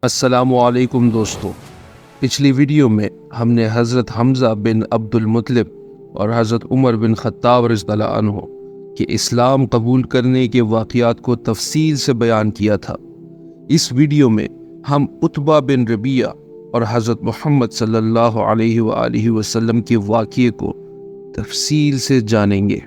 السلام علیکم دوستو، پچھلی ویڈیو میں ہم نے حضرت حمزہ بن عبد المطلب اور حضرت عمر بن خطاب رضی اللہ عنہ کے اسلام قبول کرنے کے واقعات کو تفصیل سے بیان کیا تھا۔ اس ویڈیو میں ہم عتبہ بن ربیعہ اور حضرت محمد صلی اللہ علیہ وآلہ وسلم کے واقعے کو تفصیل سے جانیں گے۔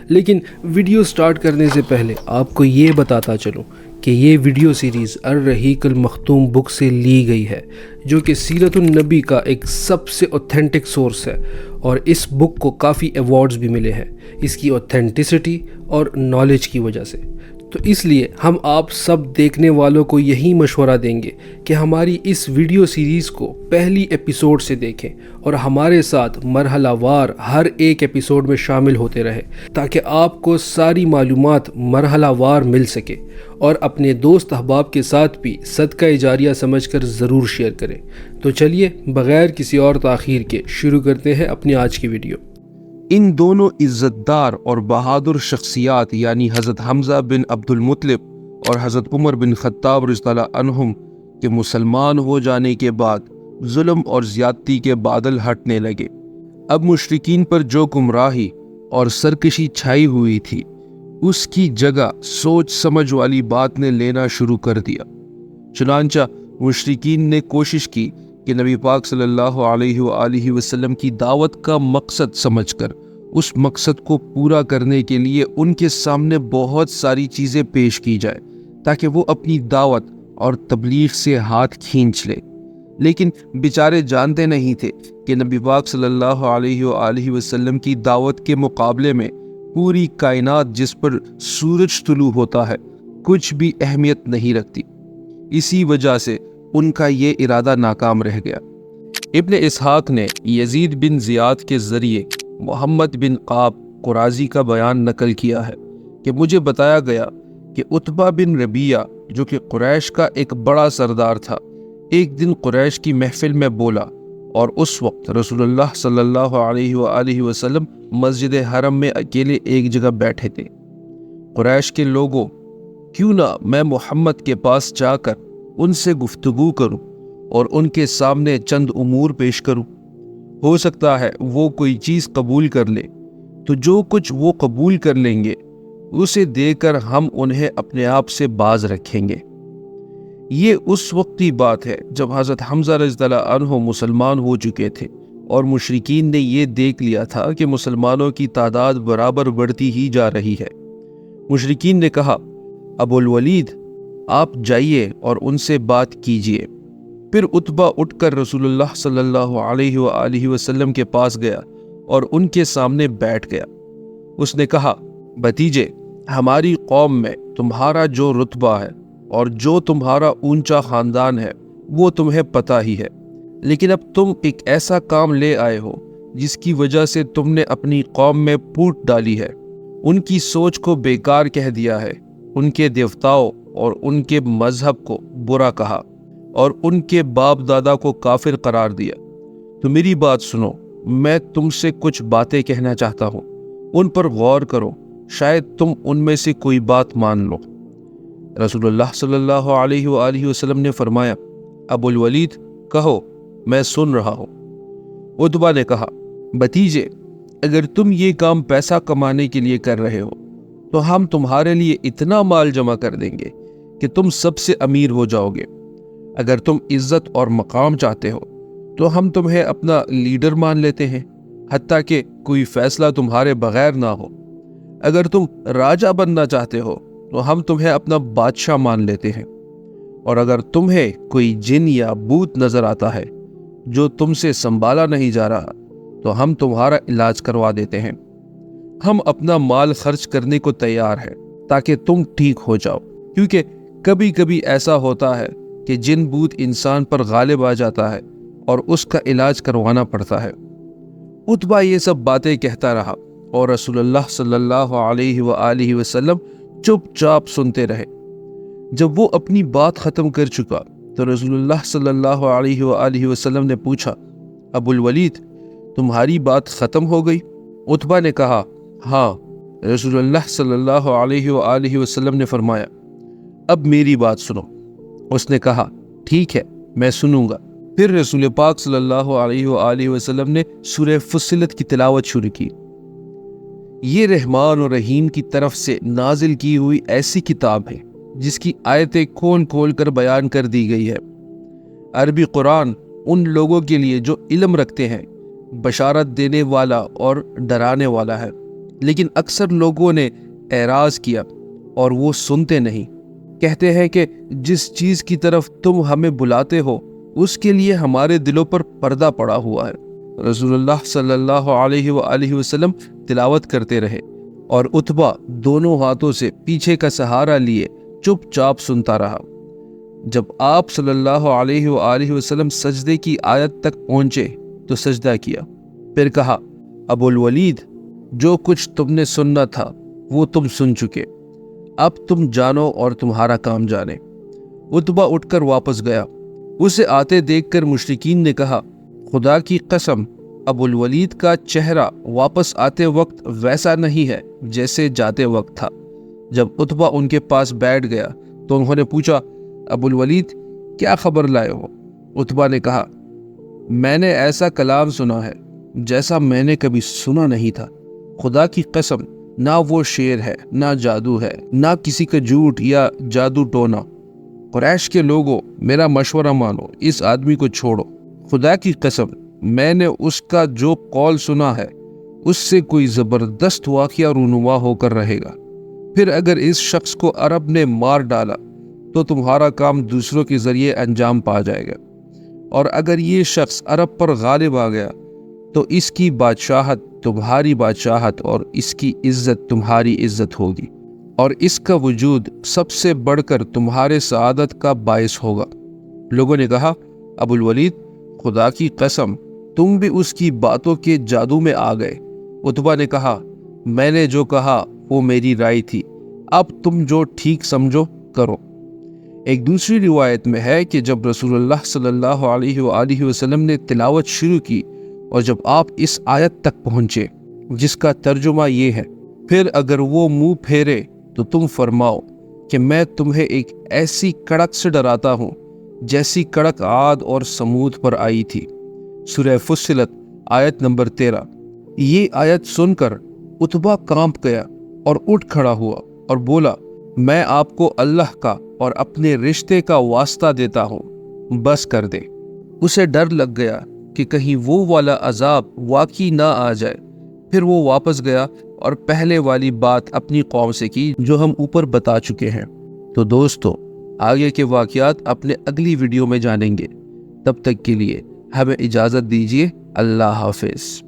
لیکن ویڈیو سٹارٹ کرنے سے پہلے آپ کو یہ بتاتا چلوں کہ یہ ویڈیو سیریز الرحیق المختوم بک سے لی گئی ہے، جو کہ سیرت النبی کا ایک سب سے اوتھینٹک سورس ہے، اور اس بک کو کافی ایوارڈز بھی ملے ہیں اس کی اوتھینٹسٹی اور نالج کی وجہ سے۔ تو اس لیے ہم آپ سب دیکھنے والوں کو یہی مشورہ دیں گے کہ ہماری اس ویڈیو سیریز کو پہلی ایپیسوڈ سے دیکھیں اور ہمارے ساتھ مرحلہ وار ہر ایک ایپیسوڈ میں شامل ہوتے رہیں، تاکہ آپ کو ساری معلومات مرحلہ وار مل سکے، اور اپنے دوست احباب کے ساتھ بھی صدقہ جاریہ سمجھ کر ضرور شیئر کریں۔ تو چلیے بغیر کسی اور تاخیر کے شروع کرتے ہیں اپنی آج کی ویڈیو۔ ان دونوں عزت دار اور بہادر شخصیات یعنی حضرت حمزہ بن عبد المطلب اور حضرت عمر بن خطاب رضی اللہ عنہم کے مسلمان ہو جانے کے بعد ظلم اور زیادتی کے بادل ہٹنے لگے۔ اب مشرکین پر جو گمراہی اور سرکشی چھائی ہوئی تھی، اس کی جگہ سوچ سمجھ والی بات نے لینا شروع کر دیا۔ چنانچہ مشرکین نے کوشش کی کہ نبی پاک صلی اللہ علیہ وآلہ وسلم کی دعوت کا مقصد سمجھ کر اس مقصد کو پورا کرنے کے لیے ان کے سامنے بہت ساری چیزیں پیش کی جائے تاکہ وہ اپنی دعوت اور تبلیغ سے ہاتھ کھینچ لے۔ لیکن بیچارے جانتے نہیں تھے کہ نبی پاک صلی اللہ علیہ وآلہ وسلم کی دعوت کے مقابلے میں پوری کائنات جس پر سورج طلوع ہوتا ہے کچھ بھی اہمیت نہیں رکھتی۔ اسی وجہ سے ان کا یہ ارادہ ناکام رہ گیا۔ ابن اسحاق نے یزید بن زیاد کے ذریعے محمد بن قاب قرازی کا بیان نقل کیا ہے کہ مجھے بتایا گیا کہ عتبہ بن ربیعہ جو کہ قریش کا ایک بڑا سردار تھا، ایک دن قریش کی محفل میں بولا، اور اس وقت رسول اللہ صلی اللہ علیہ وآلہ وسلم مسجد حرم میں اکیلے ایک جگہ بیٹھے تھے۔ قریش کے لوگوں، کیوں نہ میں محمد کے پاس جا کر ان سے گفتگو کروں اور ان کے سامنے چند امور پیش کروں، ہو سکتا ہے وہ کوئی چیز قبول کر لے، تو جو کچھ وہ قبول کر لیں گے اسے دے کر ہم انہیں اپنے آپ سے باز رکھیں گے۔ یہ اس وقت کی بات ہے جب حضرت حمزہ رضی اللہ عنہ مسلمان ہو چکے تھے، اور مشرکین نے یہ دیکھ لیا تھا کہ مسلمانوں کی تعداد برابر بڑھتی ہی جا رہی ہے۔ مشرکین نے کہا، ابو الولید آپ جائیے اور ان سے بات کیجیے۔ پھر عتبہ اٹھ کر رسول اللہ صلی اللہ علیہ وآلہ وسلم کے پاس گیا اور ان کے سامنے بیٹھ گیا۔ اس نے کہا، بھتیجے، ہماری قوم میں تمہارا جو رتبہ ہے اور جو تمہارا اونچا خاندان ہے وہ تمہیں پتہ ہی ہے، لیکن اب تم ایک ایسا کام لے آئے ہو جس کی وجہ سے تم نے اپنی قوم میں پھوٹ ڈالی ہے، ان کی سوچ کو بیکار کہہ دیا ہے، ان کے دیوتاؤں اور ان کے مذہب کو برا کہا، اور ان کے باپ دادا کو کافر قرار دیا۔ تو میری بات سنو، میں تم سے کچھ باتیں کہنا چاہتا ہوں، ان پر غور کرو، شاید تم ان میں سے کوئی بات مان لو۔ رسول اللہ صلی اللہ علیہ وآلہ وسلم نے فرمایا، ابو الولید کہو، میں سن رہا ہوں۔ عتبہ نے کہا، بھتیجے، اگر تم یہ کام پیسہ کمانے کے لیے کر رہے ہو تو ہم تمہارے لیے اتنا مال جمع کر دیں گے کہ تم سب سے امیر ہو جاؤ گے۔ اگر تم عزت اور مقام چاہتے ہو تو ہم تمہیں اپنا لیڈر مان لیتے ہیں، حتیٰ کہ کوئی فیصلہ تمہارے بغیر نہ ہو۔ اگر تم راجہ بننا چاہتے ہو تو ہم تمہیں اپنا بادشاہ مان لیتے ہیں، اور اگر تمہیں کوئی جن یا بھوت نظر آتا ہے جو تم سے سنبھالا نہیں جا رہا تو ہم تمہارا علاج کروا دیتے ہیں۔ ہم اپنا مال خرچ کرنے کو تیار ہیں تاکہ تم ٹھیک ہو جاؤ، کیونکہ کبھی کبھی ایسا ہوتا ہے کہ جن بوت انسان پر غالب آ جاتا ہے اور اس کا علاج کروانا پڑتا ہے۔ عتبہ یہ سب باتیں کہتا رہا اور رسول اللہ صلی اللہ علیہ وآلہ وسلم چپ چاپ سنتے رہے۔ جب وہ اپنی بات ختم کر چکا تو رسول اللہ صلی اللہ علیہ وآلہ وسلم نے پوچھا، ابو الولید، تمہاری بات ختم ہو گئی؟ عتبہ نے کہا، ہاں۔ رسول اللہ صلی اللہ علیہ وآلہ وسلم نے فرمایا، اب میری بات سنو۔ اس نے کہا، ٹھیک ہے میں سنوں گا۔ پھر رسول پاک صلی اللہ علیہ وآلہ وسلم نے سورہ فصلت کی تلاوت شروع کی۔ یہ رحمان اور رحیم کی طرف سے نازل کی ہوئی ایسی کتاب ہے جس کی آیتیں کھول کھول کر بیان کر دی گئی ہے۔ عربی قرآن ان لوگوں کے لیے جو علم رکھتے ہیں بشارت دینے والا اور ڈرانے والا ہے، لیکن اکثر لوگوں نے اعراض کیا اور وہ سنتے نہیں۔ کہتے ہیں کہ جس چیز کی طرف تم ہمیں بلاتے ہو اس کے لیے ہمارے دلوں پر پردہ پڑا ہوا ہے۔ رسول اللہ صلی اللہ علیہ وآلہ وسلم تلاوت کرتے رہے اور عتبہ دونوں ہاتھوں سے پیچھے کا سہارا لیے چپ چاپ سنتا رہا۔ جب آپ صلی اللہ علیہ وآلہ وسلم سجدے کی آیت تک پہنچے تو سجدہ کیا، پھر کہا ابو الولید جو کچھ تم نے سننا تھا وہ تم سن چکے، اب تم جانو اور تمہارا کام جانے۔ عتبہ اٹھ کر واپس گیا۔ اسے آتے دیکھ کر مشرکین نے کہا خدا کی قسم ابو الولید کا چہرہ واپس آتے وقت ویسا نہیں ہے جیسے جاتے وقت تھا۔ جب عتبہ ان کے پاس بیٹھ گیا تو انہوں نے پوچھا ابو الولید کیا خبر لائے ہو؟ عتبہ نے کہا میں نے ایسا کلام سنا ہے جیسا میں نے کبھی سنا نہیں تھا۔ خدا کی قسم نہ وہ شعر ہے نہ جادو ہے نہ کسی کا جھوٹ یا جادو ٹونا۔ قریش کے لوگوں میرا مشورہ مانو، اس آدمی کو چھوڑو۔ خدا کی قسم میں نے اس کا جو قول سنا ہے اس سے کوئی زبردست واقعہ رونما ہو کر رہے گا۔ پھر اگر اس شخص کو عرب نے مار ڈالا تو تمہارا کام دوسروں کے ذریعے انجام پا جائے گا، اور اگر یہ شخص عرب پر غالب آ گیا تو اس کی بادشاہت تمہاری بادشاہت اور اس کی عزت تمہاری عزت ہوگی، اور اس کا وجود سب سے بڑھ کر تمہارے سعادت کا باعث ہوگا۔ لوگوں نے کہا ابو الولید خدا کی قسم تم بھی اس کی باتوں کے جادو میں آ گئے۔ عتبہ نے کہا میں نے جو کہا وہ میری رائے تھی، اب تم جو ٹھیک سمجھو کرو۔ ایک دوسری روایت میں ہے کہ جب رسول اللہ صلی اللہ علیہ وآلہ وسلم نے تلاوت شروع کی اور جب آپ اس آیت تک پہنچے جس کا ترجمہ یہ ہے پھر اگر وہ منہ پھیرے تو تم فرماؤ کہ میں تمہیں ایک ایسی کڑک سے ڈراتا ہوں جیسی کڑک عاد اور سمود پر آئی تھی۔ سورہ فصلت آیت نمبر 13۔ یہ آیت سن کر عتبہ کانپ گیا اور اٹھ کھڑا ہوا اور بولا میں آپ کو اللہ کا اور اپنے رشتے کا واسطہ دیتا ہوں، بس کر دے۔ اسے ڈر لگ گیا کہ کہیں وہ والا عذاب واقعی نہ آ جائے۔ پھر وہ واپس گیا اور پہلے والی بات اپنی قوم سے کی جو ہم اوپر بتا چکے ہیں۔ تو دوستو آگے کے واقعات اپنے اگلی ویڈیو میں جانیں گے، تب تک کے لیے ہمیں اجازت دیجیے، اللہ حافظ۔